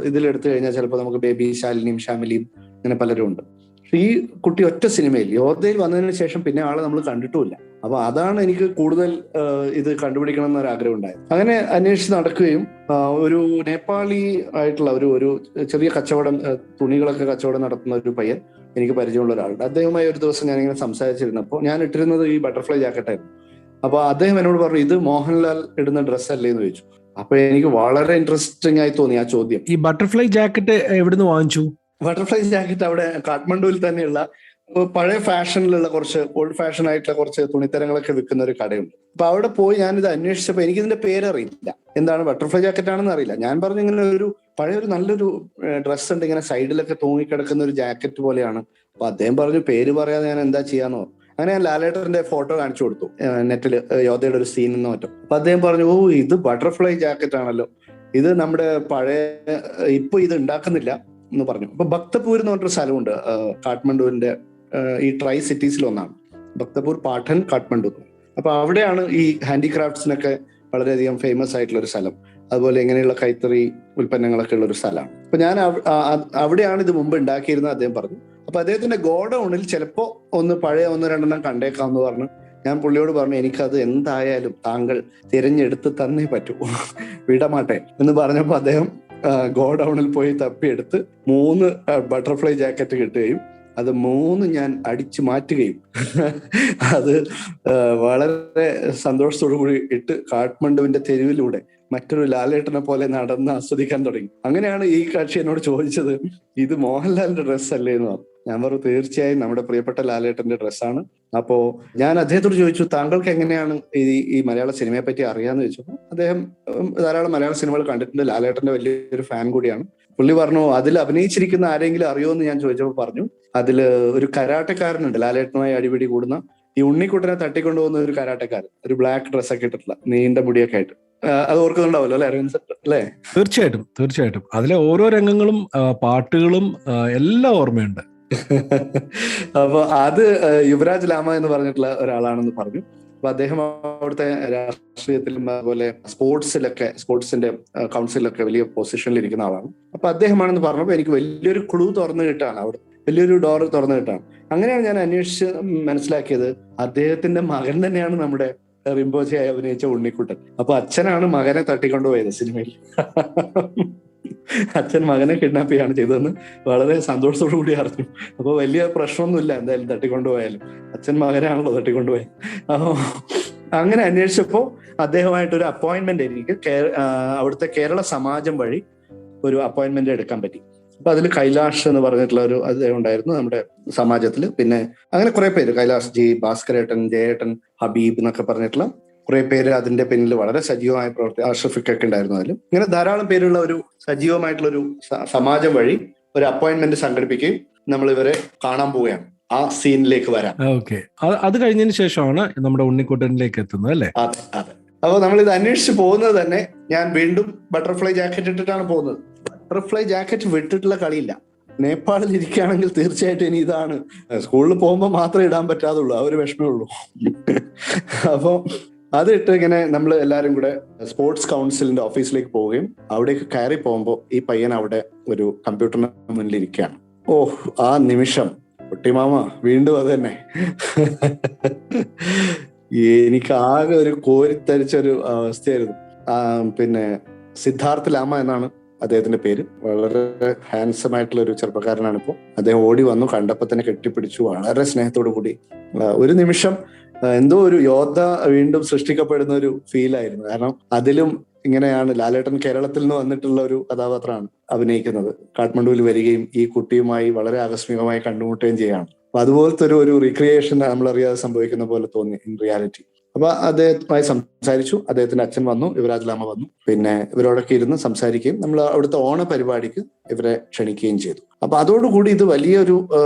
ഇതിലെടുത്തു കഴിഞ്ഞാൽ ചിലപ്പോൾ നമുക്ക് ബേബി ശാലിനിയും ഷാമിലിയും അങ്ങനെ പലരും ഉണ്ട്. പക്ഷെ ഈ കുട്ടി ഒറ്റ സിനിമയിൽ യോദ്ധയിൽ വന്നതിന് ശേഷം പിന്നെ ആളെ നമ്മൾ കണ്ടിട്ടുമില്ല. അപ്പൊ അതാണ് എനിക്ക് കൂടുതൽ ഇത് കണ്ടുപിടിക്കണം എന്നൊരു ആഗ്രഹം ഉണ്ടായത്. അങ്ങനെ അന്വേഷിച്ച് നടക്കുകയും ഒരു നേപ്പാളി ആയിട്ടുള്ള ഒരു ചെറിയ കച്ചവടം, തുണികളൊക്കെ കച്ചവടം നടത്തുന്ന ഒരു പയ്യൻ എനിക്ക് പരിചയമുള്ള ഒരാളുണ്ട്. അദ്ദേഹവുമായി ഒരു ദിവസം ഞാനിങ്ങനെ സംസാരിച്ചിരുന്നപ്പോൾ ഞാൻ ഇട്ടിരുന്നത് ഈ ബട്ടർഫ്ലൈ ജാക്കറ്റായിരുന്നു. അപ്പൊ അദ്ദേഹം എന്നോട് പറഞ്ഞു, ഇത് മോഹൻലാൽ ഇടുന്ന ഡ്രസ്സ് അല്ലേ എന്ന് ചോദിച്ചു. അപ്പൊ എനിക്ക് വളരെ ഇൻട്രസ്റ്റിംഗ് ആയി തോന്നി ആ ചോദ്യം. ഈ ബട്ടർഫ്ലൈ ജാക്കറ്റ് എവിടുന്ന് വാങ്ങിച്ചു? ബട്ടർഫ്ലൈ ജാക്കറ്റ് അവിടെ കാഠ്മണ്ഡുവിൽ തന്നെയുള്ള പഴയ ഫാഷനിലുള്ള കുറച്ച് ഓൾഡ് ഫാഷൻ ആയിട്ടുള്ള കുറച്ച് തുണിത്തരങ്ങളൊക്കെ വിൽക്കുന്ന ഒരു കടയുണ്ട്. അപ്പൊ അവിടെ പോയി ഞാനിത് അന്വേഷിച്ചപ്പോൾ എനിക്കിതിന്റെ പേരറിയില്ല, എന്താണ് ബട്ടർഫ്ലൈ ജാക്കറ്റ് ആണെന്ന് അറിയില്ല. ഞാൻ പറഞ്ഞു ഇങ്ങനെ പഴയൊരു നല്ലൊരു ഡ്രസ്സ് ഉണ്ട്, ഇങ്ങനെ സൈഡിലൊക്കെ തൂങ്ങിക്കിടക്കുന്ന ഒരു ജാക്കറ്റ് പോലെയാണ്. അപ്പൊ അദ്ദേഹം പറഞ്ഞു പേര് പറയാതെ ഞാൻ എന്താ ചെയ്യാന്ന് പറഞ്ഞു. അങ്ങനെ ഞാൻ ലാലേട്ടന്റെ ഫോട്ടോ കാണിച്ചു കൊടുത്തു നെറ്റിൽ, യോദ്ധയുടെ ഒരു സീൻ എന്ന് മറ്റും. അപ്പൊ അദ്ദേഹം പറഞ്ഞു, ഓ ഇത് ബട്ടർഫ്ലൈ ജാക്കറ്റ് ആണല്ലോ, ഇത് നമ്മുടെ പഴയ ഇപ്പൊ ഇത് ഉണ്ടാക്കുന്നില്ല എന്ന് പറഞ്ഞു. അപ്പൊ ഭക്തപൂർ എന്ന് പറഞ്ഞൊരു സ്ഥലമുണ്ട് കാഠ്മണ്ഡുവിന്റെ ഈ ട്രൈ സിറ്റീസിൽ ഒന്നാണ് ഭക്തപൂർ, പാഠൻ, കാഠ്മണ്ഡു. അപ്പൊ അവിടെയാണ് ഈ ഹാൻഡിക്രാഫ്റ്റ്സിനൊക്കെ വളരെയധികം ഫേമസ് ആയിട്ടുള്ള ഒരു സ്ഥലം. അതുപോലെ ഇങ്ങനെയുള്ള കൈത്തറി ഉൽപ്പന്നങ്ങളൊക്കെ ഉള്ള ഒരു സ്ഥലമാണ്. അപ്പൊ ഞാൻ അവിടെയാണ് ഇത് മുമ്പ് ഉണ്ടാക്കിയിരുന്നത് അദ്ദേഹം പറഞ്ഞു. അപ്പൊ അദ്ദേഹത്തിന്റെ ഗോഡൌണിൽ ചിലപ്പോ പഴയ രണ്ടെണ്ണം കണ്ടേക്കാം എന്ന് പറഞ്ഞു. ഞാൻ പുള്ളിയോട് പറഞ്ഞു, എനിക്കത് എന്തായാലും താങ്കൾ തിരഞ്ഞെടുത്ത് തന്നേ പറ്റൂ, വിടമാട്ടെ എന്ന് പറഞ്ഞപ്പോ അദ്ദേഹം ഗോഡൌണിൽ പോയി തപ്പിയെടുത്ത് 3 ബട്ടർഫ്ലൈ ജാക്കറ്റ് കിട്ടുകയും അത് 3 ഞാൻ അടിച്ചു മാറ്റുകയും അത് വളരെ സന്തോഷത്തോടു കൂടി ഇട്ട് കാഠ്മണ്ഡുവിന്റെ തെരുവിലൂടെ മറ്റൊരു ലാലേട്ടനെ പോലെ നടന്ന് ആസ്വദിക്കാൻ തുടങ്ങി. അങ്ങനെയാണ് ഈ കക്ഷി എന്നോട് ചോദിച്ചത്, ഇത് മോഹൻലാലിന്റെ ഡ്രസ്സ് അല്ലേ എന്ന് പറഞ്ഞു. ഞാൻ പറഞ്ഞു തീർച്ചയായും നമ്മുടെ പ്രിയപ്പെട്ട ലാലേട്ടന്റെ ഡ്രസ്സാണ്. അപ്പോ ഞാൻ അദ്ദേഹത്തോട് ചോദിച്ചു, താങ്കൾക്ക് എങ്ങനെയാണ് ഈ മലയാള സിനിമയെ പറ്റി അറിയാന്ന് ചോദിച്ചപ്പോൾ അദ്ദേഹം ധാരാളം മലയാള സിനിമകൾ കണ്ടിട്ടുണ്ട്, ലാലേട്ടന്റെ വലിയൊരു ഫാൻ കൂടിയാണ്. പുള്ളി പറഞ്ഞു, അതിൽ അഭിനയിച്ചിരിക്കുന്ന ആരെങ്കിലും അറിയോ എന്ന് ഞാൻ ചോദിച്ചപ്പോൾ പറഞ്ഞു, അതില് ഒരു കരാട്ടക്കാരനുണ്ട് ലാലേട്ടനുമായി അടിപിടി കൂടുന്ന, ഈ ഉണ്ണിക്കുട്ടനെ തട്ടിക്കൊണ്ടുപോകുന്ന ഒരു കരാട്ടക്കാരൻ, ഒരു ബ്ലാക്ക് ഡ്രസ്സൊക്കെ ഇട്ടിട്ടുള്ള നീണ്ട മുടിയൊക്കെ ആയിട്ട്. അത് ഓർക്കുന്നുണ്ടാവല്ലോ അല്ലെ അരവിന്ദ് സർ അല്ലേ? തീർച്ചയായിട്ടും അതിലെ ഓരോ രംഗങ്ങളും പാട്ടുകളും എല്ലാം ഓർമ്മയുണ്ട്. അപ്പൊ അത് യുവരാജ് ലാമ എന്ന് പറഞ്ഞിട്ടുള്ള ഒരാളാണെന്ന് പറഞ്ഞു. അപ്പൊ അദ്ദേഹം അവിടുത്തെ രാഷ്ട്രീയത്തിലും അതുപോലെ സ്പോർട്സിന്റെ കൗൺസിലൊക്കെ വലിയ പൊസിഷനിൽ ഇരിക്കുന്ന ആളാണ്. അപ്പൊ അദ്ദേഹമാണെന്ന് പറഞ്ഞപ്പോൾ എനിക്ക് വലിയൊരു ക്ലൂ തുറന്നു കിട്ടാണ്, അവിടെ വലിയൊരു ഡോർ തുറന്നു കിട്ടാണ്. അങ്ങനെയാണ് ഞാൻ അന്വേഷിച്ച് മനസ്സിലാക്കിയത് അദ്ദേഹത്തിന്റെ മകൻ തന്നെയാണ് നമ്മുടെ റിംബോച്ചയായി അഭിനയിച്ച ഉണ്ണിക്കുട്ടൻ. അപ്പൊ അച്ഛനാണ് മകനെ തട്ടിക്കൊണ്ടുപോയത് സിനിമയിൽ. അച്ഛൻ മകനെ കിഡ്നാപ്പ് ചെയ്യാണ് ചെയ്തതെന്ന് വളരെ സന്തോഷത്തോടു കൂടി അറിഞ്ഞു. അപ്പൊ വലിയ പ്രശ്നമൊന്നുമില്ല, എന്തായാലും തട്ടിക്കൊണ്ടുപോയാലും അച്ഛൻ മകനാണല്ലോ തട്ടിക്കൊണ്ടുപോയത്. അപ്പോ അങ്ങനെ അന്വേഷിച്ചപ്പോ അദ്ദേഹമായിട്ടൊരു അപ്പോയിന്റ്മെന്റ് എനിക്ക് അവിടുത്തെ കേരള സമാജം വഴി ഒരു അപ്പോയിന്റ്മെന്റ് എടുക്കാൻ പറ്റി. അപ്പൊ അതിൽ കൈലാഷ് എന്ന് പറഞ്ഞിട്ടുള്ള ഒരു അദ്ദേഹം ഉണ്ടായിരുന്നു നമ്മുടെ സമാജത്തില്. പിന്നെ അങ്ങനെ കുറെ പേര്, കൈലാഷ് ജി, ഭാസ്കരേട്ടൻ, ജയേട്ടൻ, ഹബീബ് എന്നൊക്കെ പറഞ്ഞിട്ടുള്ള കുറെ പേര് അതിന്റെ പിന്നിൽ വളരെ സജീവമായി അഷ്റഫിക്കൊക്കെ ഉണ്ടായിരുന്നു. അതിലും ഇങ്ങനെ ധാരാളം പേരുള്ള ഒരു സജീവമായിട്ടുള്ള ഒരു സമാജം വഴി ഒരു അപ്പോയിന്റ്മെന്റ് സംഘടിപ്പിക്കുകയും നമ്മൾ ഇവരെ കാണാൻ പോവുകയാണ്. ആ സീനിലേക്ക് വരാം. ഓക്കെ, അത് കഴിഞ്ഞതിന് ശേഷമാണ് നമ്മുടെ ഉണ്ണിക്കുട്ടനിലേക്ക് എത്തുന്നത് അല്ലേ? അതെ അതെ. അപ്പൊ നമ്മൾ ഇത് അന്വേഷിച്ച് പോകുന്നത് തന്നെ ഞാൻ വീണ്ടും ബട്ടർഫ്ലൈ ജാക്കറ്റ് ഇട്ടിട്ടാണ് പോകുന്നത്. ബട്ടർഫ്ലൈ ജാക്കറ്റ് വിട്ടിട്ടുള്ള കളിയില്ല. നേപ്പാളിൽ ഇരിക്കുകയാണെങ്കിൽ തീർച്ചയായിട്ടും ഇനി ഇതാണ് സ്കൂളിൽ പോകുമ്പോൾ മാത്രമേ ഇടാൻ പറ്റാതുള്ളൂ, ആ ഒരു വിഷമേ ഉള്ളൂ. അപ്പൊ അതിട്ട് ഇങ്ങനെ നമ്മൾ എല്ലാവരും കൂടെ സ്പോർട്സ് കൗൺസിലിന്റെ ഓഫീസിലേക്ക് പോവുകയും അവിടേക്ക് കയറി പോകുമ്പോൾ ഈ പയ്യൻ അവിടെ ഒരു കമ്പ്യൂട്ടറിന് മുന്നിൽ ഇരിക്കുകയാണ്. ആ നിമിഷം കുട്ടിമാമ വീണ്ടും അത് തന്നെ എനിക്ക് ആകെ ഒരു കോരിത്തരിച്ചൊരു അവസ്ഥയായിരുന്നു. പിന്നെ സിദ്ധാർത്ഥ് ലാമ എന്നാണ് അദ്ദേഹത്തിന്റെ പേര്. വളരെ ഹാൻസം ആയിട്ടുള്ള ഒരു ചെറുപ്പക്കാരനാണ്. ഇപ്പോൾ അദ്ദേഹം ഓടി വന്നു, കണ്ടപ്പോൾ തന്നെ കെട്ടിപ്പിടിച്ചു, വളരെ സ്നേഹത്തോടു കൂടി. ഒരു നിമിഷം എന്തോ ഒരു യോദ്ധ വീണ്ടും സൃഷ്ടിക്കപ്പെടുന്ന ഒരു ഫീലായിരുന്നു. കാരണം അതിലും ഇങ്ങനെയാണ് ലാലേട്ടൻ കേരളത്തിൽ നിന്ന് വന്നിട്ടുള്ള ഒരു കഥാപാത്രമാണ് അഭിനയിക്കുന്നത്. കാഠ്മണ്ഡുവിൽ വരികയും ഈ കുട്ടിയുമായി വളരെ ആകസ്മികമായി കണ്ടുമുട്ടുകയും ചെയ്യാണ്. അപ്പൊ അതുപോലത്തെ ഒരു റീക്രിയേഷൻ നമ്മളറിയാതെ സംഭവിക്കുന്ന പോലെ തോന്നി ഇൻ റിയാലിറ്റി. അപ്പൊ അദ്ദേഹവുമായി സംസാരിച്ചു. അദ്ദേഹത്തിന്റെ അച്ഛൻ വന്നു, യുവരാജ് ലാമ വന്നു. പിന്നെ ഇവരോടൊക്കെ ഇരുന്ന് സംസാരിക്കുകയും നമ്മൾ അവിടുത്തെ ഓണ പരിപാടിക്ക് ഇവരെ ക്ഷണിക്കുകയും ചെയ്തു. അപ്പൊ അതോടുകൂടി ഇത് വലിയൊരു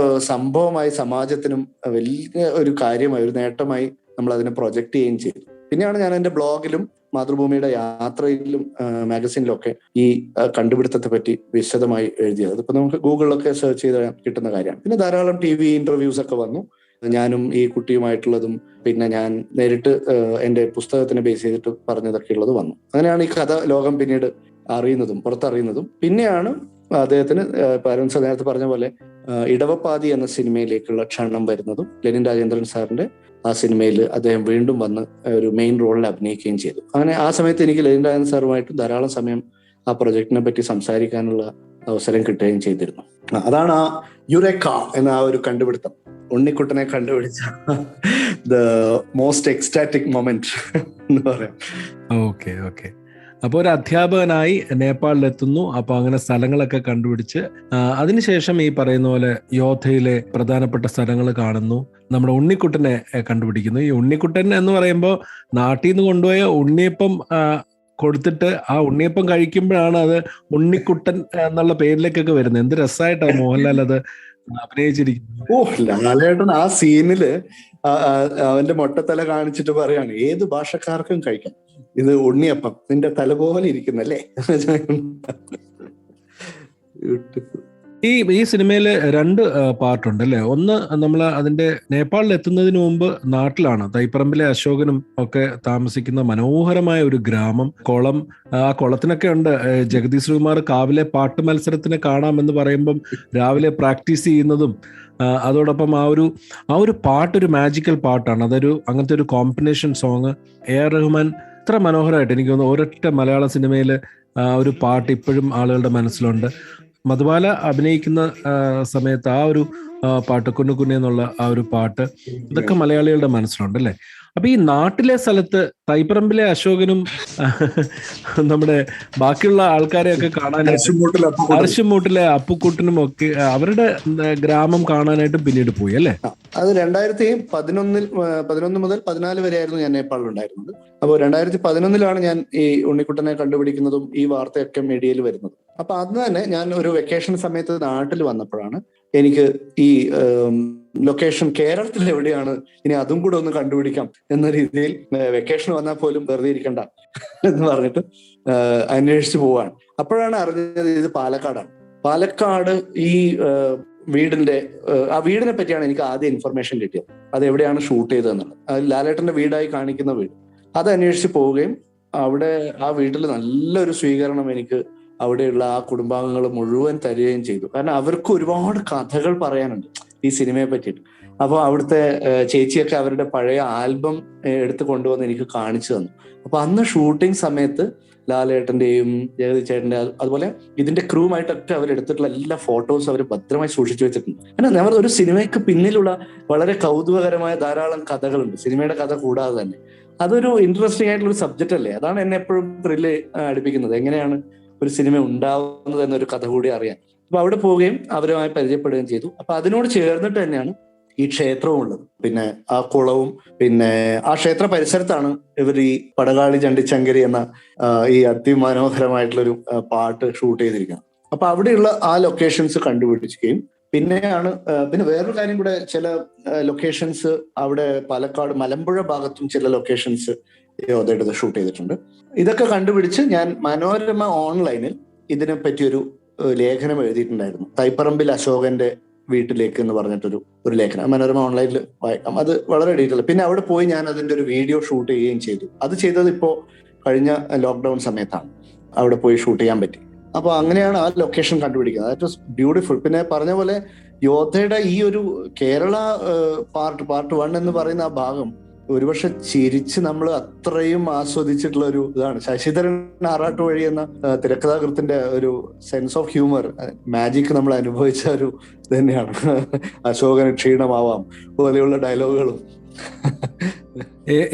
സംഭവമായി, സമാജത്തിനും വലിയ ഒരു കാര്യമായി, ഒരു നേട്ടമായി നമ്മൾ അതിനെ പ്രൊജക്ട് ചെയ്യുകയും ചെയ്തു. പിന്നെയാണ് ഞാൻ എൻ്റെ ബ്ലോഗിലും മാതൃഭൂമിയുടെ യാത്രയിലും മാഗസിനിലും ഒക്കെ ഈ കണ്ടുപിടുത്തത്തെ പറ്റി വിശദമായി എഴുതിയത്. അതിപ്പോ നമുക്ക് ഗൂഗിളിലൊക്കെ സെർച്ച് ചെയ്ത് കിട്ടുന്ന കാര്യമാണ്. പിന്നെ ധാരാളം TV ഇന്റർവ്യൂസ് ഒക്കെ വന്നു, ഞാനും ഈ കുട്ടിയുമായിട്ടുള്ളതും പിന്നെ ഞാൻ നേരിട്ട് എൻ്റെ പുസ്തകത്തിനെ ബേസ് ചെയ്തിട്ട് പറഞ്ഞതൊക്കെ ഉള്ളത് വന്നു. അങ്ങനെയാണ് ഈ കഥ ലോകം പിന്നീട് അറിയുന്നതും പുറത്തറിയുന്നതും. പിന്നെയാണ് അദ്ദേഹത്തിന് അരവിന്ദ് സാർ നേരത്തെ പറഞ്ഞ പോലെ ഇടവപ്പാതി എന്ന സിനിമയിലേക്കുള്ള ക്ഷണം വരുന്നതും ലെനിൻ രാജേന്ദ്രൻ സാറിന്റെ ആ സിനിമയിൽ അദ്ദേഹം വീണ്ടും വന്ന് ഒരു മെയിൻ റോളിൽ അഭിനയിക്കുകയും ചെയ്തു. അങ്ങനെ ആ സമയത്ത് എനിക്ക് ലെനിൻ രാജേന്ദ്രൻ സാറുമായിട്ട് ധാരാളം സമയം ആ പ്രൊജക്ടിനെ പറ്റി സംസാരിക്കാനുള്ള അവസരം കിട്ടുകയും ചെയ്തിരുന്നു. അതാണ് ആ യുറേക്ക എന്ന ആ ഒരു കണ്ടുപിടുത്തം, ഉണ്ണിക്കുട്ടനെ കണ്ടുപിടിച്ച ദ മോസ്റ്റ് എക്സ്റ്റാറ്റിക് മൊമെന്റ് എന്ന് പറയാം. ഓക്കെ. അപ്പോൾ ഒരു അധ്യാപകനായി നേപ്പാളിലെത്തുന്നു. അപ്പോൾ അങ്ങനെ സ്ഥലങ്ങളൊക്കെ കണ്ടുപിടിച്ച് അതിനുശേഷം ഈ പറയുന്ന പോലെ യോധയിലെ പ്രധാനപ്പെട്ട സ്ഥലങ്ങൾ കാണുന്നു. നമ്മുടെ ഉണ്ണിക്കുട്ടനെ കണ്ടുപിടിക്കുന്നു. ഈ ഉണ്ണിക്കുട്ടൻ എന്ന് പറയുമ്പോൾ നാട്ടിൽ നിന്ന് കൊണ്ടുപോയ ഉണ്ണിയപ്പം കൊടുത്തിട്ട് ആ ഉണ്ണിയപ്പം കഴിക്കുമ്പോഴാണ് അത് ഉണ്ണിക്കുട്ടൻ എന്നുള്ള പേരിലേക്കൊക്കെ വരുന്നത്. എന്ത് രസമായിട്ടാണ് മോഹൻലാൽ അത് അഭിനയിച്ചിരിക്കുന്നത്. ലാലേട്ടൻ ആ സീനില് അവന്റെ മൊട്ടത്തല കാണിച്ചിട്ട് പറയാണ്, ഏത് ഭാഷക്കാർക്കും കഴിക്കാം, ഇത് ഉണ്ണിയപ്പം നിന്റെ തല പോലെ ഇരിക്കുന്നല്ലേ. ഈ സിനിമയിൽ 2 പാർട്ടുണ്ട് അല്ലേ? ഒന്ന് നമ്മൾ അതിന്റെ നേപ്പാളിൽ എത്തുന്നതിന് മുമ്പ് നാട്ടിലാണ് തൈപ്പറമ്പിലെ അശോകനും ഒക്കെ താമസിക്കുന്ന മനോഹരമായ ഒരു ഗ്രാമം, കുളം. ആ കുളത്തിനൊക്കെ ഉണ്ട് ജഗദീഷ് ശ്രീകുമാർ കാവിലെ പാട്ട് മത്സരത്തിന് കാണാമെന്ന് പറയുമ്പം രാവിലെ പ്രാക്ടീസ് ചെയ്യുന്നതും അതോടൊപ്പം ആ ഒരു പാട്ട് ഒരു മാജിക്കൽ പാട്ടാണ്. അങ്ങനത്തെ ഒരു കോമ്പിനേഷൻ സോങ്. AR റഹ്മാൻ ഇത്ര മനോഹരമായിട്ട് എനിക്ക് തോന്നുന്നു ഒരൊറ്റ മലയാള സിനിമയിൽ ഒരു പാട്ട് ഇപ്പോഴും ആളുകളുടെ മനസ്സിലുണ്ട്. മധുബാല അഭിനയിക്കുന്ന സമയത്ത് ആ ഒരു പാട്ട് കുന്നു എന്നുള്ള ആ ഒരു പാട്ട്, ഇതൊക്കെ മലയാളികളുടെ മനസ്സിലുണ്ട് അല്ലേ? അപ്പൊ ഈ നാട്ടിലെ സ്ഥലത്ത് തൈപ്പറമ്പിലെ അശോകനും നമ്മുടെ ബാക്കിയുള്ള ആൾക്കാരെയൊക്കെ കാണാനായിട്ട്, അരശുമൂട്ടിലെ അപ്പുക്കുട്ടനും ഒക്കെ അവരുടെ ഗ്രാമം കാണാനായിട്ടും പിന്നീട് പോയി അല്ലേ? അത് 2011 മുതൽ 14 വരെയായിരുന്നു ഞാൻ നേപ്പാളിൽ ഉണ്ടായിരുന്നത്. അപ്പോൾ 2011 ഞാൻ ഈ ഉണ്ണിക്കുട്ടനെ കണ്ടുപിടിക്കുന്നതും ഈ വാർത്തയൊക്കെ മീഡിയയിൽ വരുന്നത്. അപ്പൊ അന്ന് തന്നെ ഞാൻ ഒരു വെക്കേഷൻ സമയത്ത് നാട്ടിൽ വന്നപ്പോഴാണ് എനിക്ക് ഈ ലൊക്കേഷൻ കേരളത്തിൽ എവിടെയാണ്, ഇനി അതും കൂടെ ഒന്ന് കണ്ടുപിടിക്കാം എന്ന രീതിയിൽ വെക്കേഷൻ വന്നാൽ പോലും വെറുതെ ഇരിക്കണ്ട എന്ന് പറഞ്ഞിട്ട് അന്വേഷിച്ചു പോവാണ്. അപ്പോഴാണ് അറിഞ്ഞത് ഇത് പാലക്കാടാണ്. പാലക്കാട് ഈ ആ വീടിനെ പറ്റിയാണ് എനിക്ക് ആദ്യം ഇൻഫർമേഷൻ കിട്ടിയത്. അത് എവിടെയാണ് ഷൂട്ട് ചെയ്തതെന്നുള്ളത്, അത് ലാലേട്ടന്റെ വീടായി കാണിക്കുന്ന വീട്. അത് അന്വേഷിച്ച് പോവുകയും അവിടെ ആ വീട്ടിൽ നല്ലൊരു സ്വീകരണം എനിക്ക് അവിടെയുള്ള ആ കുടുംബാംഗങ്ങൾ മുഴുവൻ തരികയും ചെയ്തു. കാരണം അവർക്ക് ഒരുപാട് കഥകൾ പറയാനുണ്ട് ഈ സിനിമയെ പറ്റിയിട്ട്. അപ്പോൾ അവിടുത്തെ ചേച്ചിയൊക്കെ അവരുടെ പഴയ ആൽബം എടുത്ത് കൊണ്ടുവന്ന് എനിക്ക് കാണിച്ചു തന്നു. അപ്പൊ അന്ന് ഷൂട്ടിംഗ് സമയത്ത് ലാലേട്ടന്റെയും ജഗദീഷ് ചേട്ടന്റെ അതുപോലെ ഇതിന്റെ ക്രൂമായിട്ടൊക്കെ അവരെടുത്തിട്ടുള്ള എല്ലാ ഫോട്ടോസും അവർ ഭദ്രമായി സൂക്ഷിച്ചു വെച്ചിട്ടുണ്ട്. കാരണം ഒരു സിനിമയ്ക്ക് പിന്നിലുള്ള വളരെ കൗതുകകരമായ ധാരാളം കഥകളുണ്ട്, സിനിമയുടെ കഥ കൂടാതെ തന്നെ. അതൊരു ഇൻട്രസ്റ്റിംഗ് ആയിട്ടുള്ള ഒരു സബ്ജക്റ്റ് അല്ലേ? അതാണ് എന്നെ എപ്പോഴും ത്രില്ല് അടുപ്പിക്കുന്നത്. എങ്ങനെയാണ് ഒരു സിനിമ ഉണ്ടാവുന്നത് എന്നൊരു കഥ കൂടി അറിയാൻ. അപ്പൊ അവിടെ പോവുകയും അവരുമായി പരിചയപ്പെടുകയും ചെയ്തു. അപ്പൊ അതിനോട് ചേർന്നിട്ട് തന്നെയാണ് ഈ ക്ഷേത്രവും ഉള്ളത്, പിന്നെ ആ കുളവും. പിന്നെ ആ ക്ഷേത്ര പരിസരത്താണ് ഇവർ ഈ പടകാളി ചണ്ടിച്ചങ്കരി എന്ന ഈ അതിമനോഹരമായിട്ടുള്ളൊരു പാട്ട് ഷൂട്ട് ചെയ്തിരിക്കുന്നത്. അപ്പൊ അവിടെയുള്ള ആ ലൊക്കേഷൻസ് കണ്ടുപിടിക്കുകയും പിന്നെ വേറൊരു കാര്യം കൂടെ, ചില ലൊക്കേഷൻസ് അവിടെ പാലക്കാട് മലമ്പുഴ ഭാഗത്തും ചില ലൊക്കേഷൻസ് യോധയുടെ ഷൂട്ട് ചെയ്തിട്ടുണ്ട്. ഇതൊക്കെ കണ്ടുപിടിച്ച് ഞാൻ മനോരമ ഓൺലൈനിൽ ഇതിനെ പറ്റിയൊരു ലേഖനം എഴുതിയിട്ടുണ്ടായിരുന്നു. തൈപ്പറമ്പിൽ അശോകന്റെ വീട്ടിലേക്ക് എന്ന് പറഞ്ഞിട്ടൊരു ലേഖനം മനോരമ ഓൺലൈനിൽ വായിക്കാം. അത് വളരെ ഡീറ്റെയിൽ. പിന്നെ അവിടെ പോയി ഞാൻ അതിന്റെ ഒരു വീഡിയോ ഷൂട്ട് ചെയ്യുകയും ചെയ്തു. അത് ചെയ്തത് ഇപ്പോ കഴിഞ്ഞ ലോക്ക്ഡൌൺ സമയത്താണ്. അവിടെ പോയി ഷൂട്ട് ചെയ്യാൻ പറ്റി. അപ്പൊ അങ്ങനെയാണ് ആ ലൊക്കേഷൻ കണ്ടുപിടിക്കുന്നത്. That was beautiful. പിന്നെ പറഞ്ഞ പോലെ യോധയുടെ ഈ ഒരു കേരള പാർട്ട് 1 എന്ന് പറയുന്ന ആ ഭാഗം ഒരുപക്ഷെ ചിരിച്ച് നമ്മൾ അത്രയും ആസ്വദിച്ചിട്ടുള്ള ഒരു ഇതാണ്. ശശിധരൻ ആറാട്ടുവഴി എന്ന തിരക്കഥാകൃത്തിന്റെ ഒരു സെൻസ് ഓഫ് ഹ്യൂമർ, മാജിക് നമ്മൾ അനുഭവിച്ച ഒരു തന്നെയാണ്. അശോകന് ക്ഷീണമാവാം പോലെയുള്ള ഡയലോഗുകളും.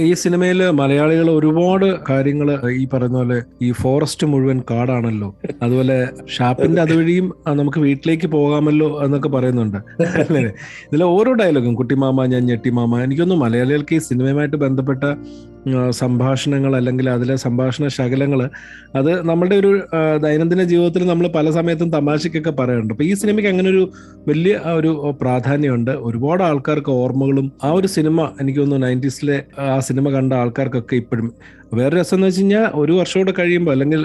ഈ സിനിമയിൽ മലയാളികൾ ഒരുപാട് കാര്യങ്ങൾ, ഈ പറയുന്ന പോലെ ഈ ഫോറസ്റ്റ് മുഴുവൻ കാടാണല്ലോ, അതുപോലെ ഷാപ്പിന്റെ അതുവഴിയും നമുക്ക് വീട്ടിലേക്ക് പോകാമല്ലോ എന്നൊക്കെ പറയുന്നുണ്ട് അല്ലേ? ഇതിലെ ഓരോ ഡയലോഗും കുട്ടിമാമ ഞാൻ ഞെട്ടിമാമ, എനിക്കൊന്നും മലയാളികൾക്ക് ഈ സിനിമയുമായിട്ട് ബന്ധപ്പെട്ട സംഭാഷണങ്ങൾ അല്ലെങ്കിൽ അതിലെ സംഭാഷണ ശകലങ്ങൾ അത് നമ്മളുടെ ഒരു ദൈനംദിന ജീവിതത്തിൽ നമ്മൾ പല സമയത്തും തമാശക്കൊക്കെ പറയാറുണ്ട്. അപ്പോൾ ഈ സിനിമയ്ക്ക് അങ്ങനെ ഒരു വലിയ ഒരു പ്രാധാന്യമുണ്ട്. ഒരുപാട് ആൾക്കാർക്ക് ഓർമ്മകളും ആ ഒരു സിനിമ എനിക്ക് തോന്നുന്നു 90s ആ സിനിമ കണ്ട ആൾക്കാർക്കൊക്കെ ഇപ്പോഴും. വേറെ രസം എന്ന് വെച്ച് കഴിഞ്ഞാൽ ഒരു വർഷം കൂടെ കഴിയുമ്പോൾ അല്ലെങ്കിൽ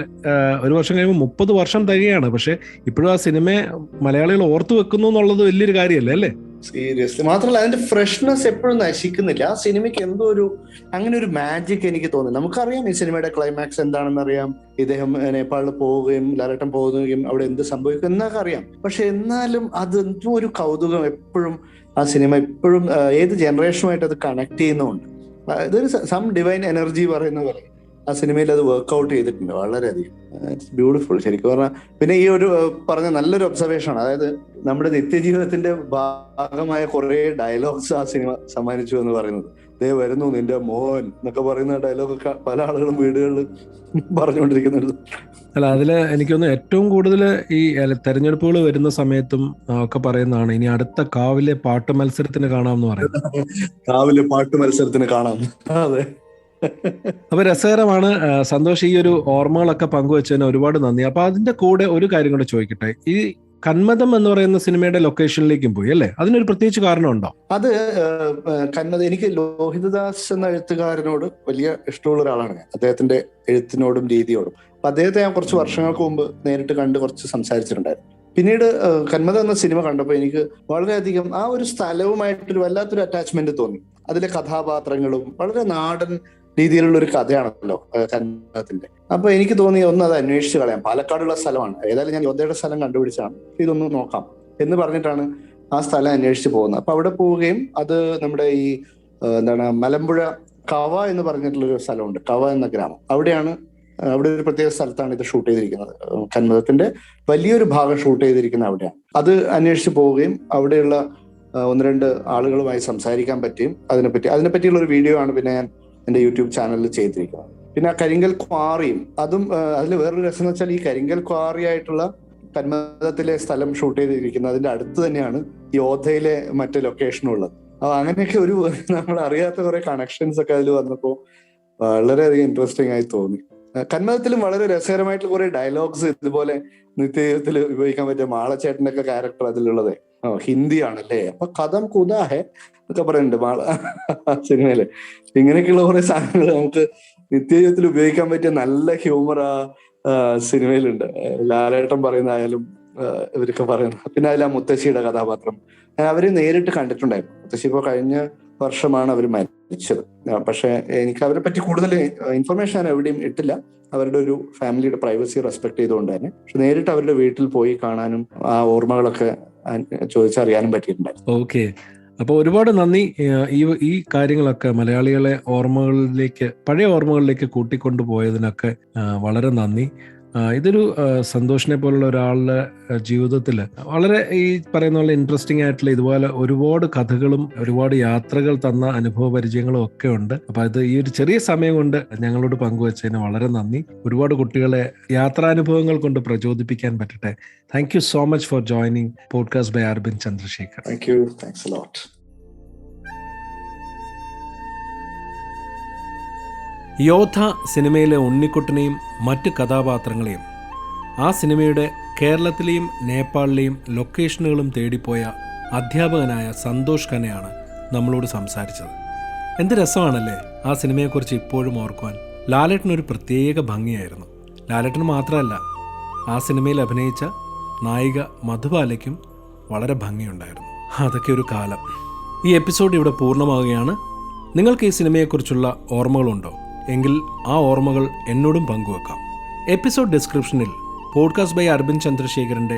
ഒരു വർഷം കഴിയുമ്പോൾ 30 വർഷം തികയാണ്, പക്ഷെ ഇപ്പോഴും ആ സിനിമയെ മലയാളികൾ ഓർത്തു വെക്കുന്നു എന്നുള്ളത് വലിയൊരു കാര്യമല്ലേ അല്ലേ? സീരിയസ്ലി. മാത്രമല്ല അതിന്റെ ഫ്രഷ്നെസ് എപ്പോഴും നശിക്കുന്നില്ല. ആ സിനിമയ്ക്ക് എന്തോ ഒരു അങ്ങനെ ഒരു മാജിക് എനിക്ക് തോന്നി. നമുക്കറിയാം ഈ സിനിമയുടെ ക്ലൈമാക്സ് എന്താണെന്ന് അറിയാം, ഇദ്ദേഹം നേപ്പാളിൽ പോവുകയും ലാലേട്ടൻ പോവുകയും അവിടെ എന്ത് സംഭവിക്കും എന്നൊക്കെ അറിയാം. പക്ഷെ എന്നാലും അത് എന്തോ ഒരു കൗതുകം എപ്പോഴും ആ സിനിമ എപ്പോഴും ഏത് ജനറേഷനുമായിട്ട് അത് കണക്ട് ചെയ്യുന്നുണ്ട്. ഇതൊരു സം ഡിവൈൻ എനർജി പറയുന്ന പോലെ ആ സിനിമയിൽ അത് വർക്ക്ഔട്ട് ചെയ്തിട്ടുണ്ട് വളരെയധികം. ഇറ്റ്സ് ബ്യൂട്ടിഫുൾ ശരിക്കും പറഞ്ഞാൽ. പിന്നെ ഈ ഒരു പറഞ്ഞ നല്ലൊരു ഒബ്സർവേഷൻ ആണ്, അതായത് നമ്മുടെ നിത്യജീവിതത്തിന്റെ ഭാഗമായ കുറെ ഡയലോഗ്സ് ആ സിനിമ സമ്മാനിച്ചു എന്ന് പറയുന്നത്. ദേ വരുന്നു നിന്റെ മോഹൻ എന്നൊക്കെ പറയുന്ന ഡയലോഗൊക്കെ പല ആളുകളും വീടുകളിൽ പറഞ്ഞുകൊണ്ടിരിക്കുന്നുണ്ട്. അല്ല, അതില് എനിക്കൊന്ന് ഏറ്റവും കൂടുതൽ ഈ തെരഞ്ഞെടുപ്പുകൾ വരുന്ന സമയത്തും ഒക്കെ പറയുന്നതാണ് ഇനി അടുത്ത കാവിലെ പാട്ട് മത്സരത്തിന് കാണാമെന്ന് പറയുന്നത്. കാവിലെ പാട്ട് മത്സരത്തിന് കാണാം. അതെ. അപ്പൊ രസകരമാണ്. സന്തോഷ്, ഈ ഒരു ഓർമ്മകളൊക്കെ പങ്കുവച്ചതിന് ഒരുപാട് നന്ദി. അപ്പൊ അതിന്റെ കൂടെ ഒരു കാര്യം കൂടെ ചോദിക്കട്ടെ, ഈ കന്മദം എന്ന് പറയുന്ന സിനിമയുടെ ലൊക്കേഷനിലേക്കും പോയി അല്ലേ? അതിനൊരു പ്രത്യേകിച്ച് കാരണമുണ്ടോ? അത് കന്മദം എനിക്ക് ലോഹിതദാസ് എന്ന എഴുത്തുകാരനോട് വലിയ ഇഷ്ടമുള്ള ഒരാളാണ് ഞാൻ, അദ്ദേഹത്തിന്റെ എഴുത്തിനോടും രീതിയോടും. അപ്പൊ അദ്ദേഹത്തെ ഞാൻ കുറച്ച് വർഷങ്ങൾക്ക് മുമ്പ് നേരിട്ട് കണ്ട് കുറച്ച് സംസാരിച്ചിട്ടുണ്ടായിരുന്നു. പിന്നീട് കന്മദം എന്ന സിനിമ കണ്ടപ്പോൾ എനിക്ക് വളരെയധികം ആ ഒരു സ്ഥലവുമായിട്ടൊരു വല്ലാത്തൊരു അറ്റാച്ച്മെന്റ് തോന്നി. അതിലെ കഥാപാത്രങ്ങളും വളരെ നാടൻ രീതിയിലുള്ള ഒരു കഥയാണല്ലോ കന്മദത്തിന്റെ. അപ്പൊ എനിക്ക് തോന്നി ഒന്ന് അത് അന്വേഷിച്ച് കളയാം. പാലക്കാടുള്ള സ്ഥലമാണ്, ഏതായാലും ഞാൻ യോദ്ധയുടെ സ്ഥലം കണ്ടുപിടിച്ചാണ്, ഇതൊന്ന് നോക്കാം എന്ന് പറഞ്ഞിട്ടാണ് ആ സ്ഥലം അന്വേഷിച്ച് പോകുന്നത്. അപ്പൊ അവിടെ പോവുകയും അത് നമ്മുടെ ഈ മലമ്പുഴ കവ എന്ന് പറഞ്ഞിട്ടുള്ളൊരു സ്ഥലമുണ്ട്, കവ എന്ന ഗ്രാമം. അവിടെ ഒരു പ്രത്യേക സ്ഥലത്താണ് ഇത് ഷൂട്ട് ചെയ്തിരിക്കുന്നത്. കന്മദത്തിന്റെ വലിയൊരു ഭാഗം ഷൂട്ട് ചെയ്തിരിക്കുന്നത് അവിടെയാണ്. അത് അന്വേഷിച്ച് പോവുകയും അവിടെയുള്ള 1-2 ആളുകളുമായി സംസാരിക്കാൻ പറ്റിയും അതിനെപ്പറ്റിയുള്ള ഒരു വീഡിയോ ആണ് പിന്നെ ഞാൻ എൻ്റെ യൂട്യൂബ് ചാനലിൽ ചെയ്തിരിക്കുന്നത്. പിന്നെ കരിങ്കൽ ക്വാറിയും അതും അതിൽ വേറൊരു രസം എന്ന് വെച്ചാൽ ഈ കരിങ്കൽ ക്വാറി ആയിട്ടുള്ള കന്മദത്തിലെ സ്ഥലം ഷൂട്ട് ചെയ്തിരിക്കുന്നത് അതിന്റെ അടുത്ത് തന്നെയാണ് യോദ്ധയിലെ മറ്റു ലൊക്കേഷനും ഉള്ളത്. അപ്പൊ അങ്ങനെയൊക്കെ ഒരു നമ്മൾ അറിയാത്ത കുറെ കണക്ഷൻസ് ഒക്കെ അതിൽ വന്നപ്പോൾ വളരെയധികം ഇൻട്രസ്റ്റിംഗ് ആയി തോന്നി. കന്മദത്തിലും വളരെ രസകരമായിട്ടുള്ള കുറെ ഡയലോഗ്സ് ഇതുപോലെ നിത്യജീവിതത്തിൽ ഉപയോഗിക്കാൻ പറ്റിയ മാളച്ചേട്ടന്റെ ഒക്കെ ക്യാരക്ടർ അതിലുള്ളത് ഹിന്ദിയാണല്ലേ, അപ്പൊ കഥം കുതാഹെ എന്നൊക്കെ പറയുന്നുണ്ട് മാള സിനിമയില്. ഇങ്ങനെയൊക്കെയുള്ള കുറെ സാധനങ്ങൾ നമുക്ക് നിത്യജീവിതത്തിൽ ഉപയോഗിക്കാൻ പറ്റിയ നല്ല ഹ്യൂമർ ആ സിനിമയിലുണ്ട്. ലാലേട്ടൻ പറയുന്നതായാലും ഇവരൊക്കെ പറയുന്നത്. പിന്നെ അതിൽ ആ മുത്തശ്ശിയുടെ കഥാപാത്രം അവര് നേരിട്ട് കണ്ടിട്ടുണ്ടായിരുന്നു. മുത്തശ്ശി ഇപ്പൊ കഴിഞ്ഞ വർഷമാണ് അവർ മരിച്ചത്. പക്ഷെ എനിക്ക് അവരെ പറ്റി കൂടുതൽ ഇൻഫർമേഷൻ ഞാൻ എവിടെയും ഇട്ടില്ല, അവരുടെ ഒരു ഫാമിലിയുടെ പ്രൈവസി റെസ്പെക്ട് ചെയ്തുകൊണ്ട് തന്നെ. പക്ഷെ നേരിട്ട് അവരുടെ വീട്ടിൽ പോയി കാണാനും ആ ഓർമ്മകളൊക്കെ ചോദിച്ചറിയാനും പറ്റിയിട്ടുണ്ടായിരുന്നു. ഓക്കെ, അപ്പോൾ ഒരുപാട് നന്ദി. ഈ കാര്യങ്ങളൊക്കെ മലയാളികളെ പഴയ ഓർമ്മകളിലേക്ക് കൂട്ടിക്കൊണ്ടുപോയതിനൊക്കെ വളരെ നന്ദി. ഇതൊരു സന്തോഷിനെ പോലുള്ള ഒരാളുടെ ജീവിതത്തിൽ വളരെ ഈ പറയുന്ന പോലെ ഇൻട്രസ്റ്റിംഗ് ആയിട്ടുള്ള ഇതുപോലെ ഒരുപാട് കഥകളും ഒരുപാട് യാത്രകൾ തന്ന അനുഭവ പരിചയങ്ങളും ഒക്കെ ഉണ്ട്. അപ്പൊ അത് ഈ ഒരു ചെറിയ സമയം കൊണ്ട് ഞങ്ങളോട് പങ്കുവച്ചതിന് വളരെ നന്ദി. ഒരുപാട് കുട്ടികളെ യാത്രാനുഭവങ്ങൾ കൊണ്ട് പ്രചോദിപ്പിക്കാൻ പറ്റട്ടെ. Thank you so much for joining podcast by Aravind Chandrasekhar. Thank you. Thanks a lot. Yoddha സിനിമയിലെ ഉണ്ണിക്കുട്ടനെയും മറ്റ് കഥാപാത്രങ്ങളെയും ആ സിനിമയുടെ കേരളത്തിലെയും നേപ്പാളിലെയും ലൊക്കേഷനുകളും തേടിപ്പോയ അധ്യാപകനായ സന്തോഷ് ഖന്നയാണ് നമ്മളോട് സംസാരിച്ചത്. എന്ത് രസമാണല്ലേ ആ സിനിമയെക്കുറിച്ച് ഇപ്പോഴും ഓർക്കുവാൻ. ലാലേട്ടനൊരു പ്രത്യേക ഭംഗിയായിരുന്നു. ലാലേട്ടന് മാത്രമല്ല, ആ സിനിമയിൽ അഭിനയിച്ച നായിക മധുബാലയ്ക്കും വളരെ ഭംഗിയുണ്ടായിരുന്നു. അതൊക്കെ ഒരു കാലം. ഈ എപ്പിസോഡ് ഇവിടെ പൂർണ്ണമാവുകയാണ്. നിങ്ങൾക്ക് ഈ സിനിമയെക്കുറിച്ചുള്ള ഓർമ്മകളുണ്ടോ എങ്കിൽ ആ ഓർമ്മകൾ എന്നോടും പങ്കുവെക്കാം. എപ്പിസോഡ് ഡിസ്ക്രിപ്ഷനിൽ പോഡ്കാസ്റ്റ് ബൈ അരവിന്ദ് ചന്ദ്രശേഖരൻ്റെ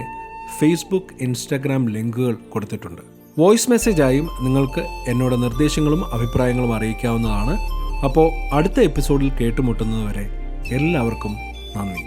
ഫേസ്ബുക്ക്, ഇൻസ്റ്റാഗ്രാം ലിങ്കുകൾ കൊടുത്തിട്ടുണ്ട്. വോയിസ് മെസ്സേജായും നിങ്ങൾക്ക് എന്നോട് നിർദ്ദേശങ്ങളും അഭിപ്രായങ്ങളും അറിയിക്കാവുന്നതാണ്. അപ്പോൾ അടുത്ത എപ്പിസോഡിൽ കേട്ടുമുട്ടുന്നതുവരെ എല്ലാവർക്കും നന്ദി.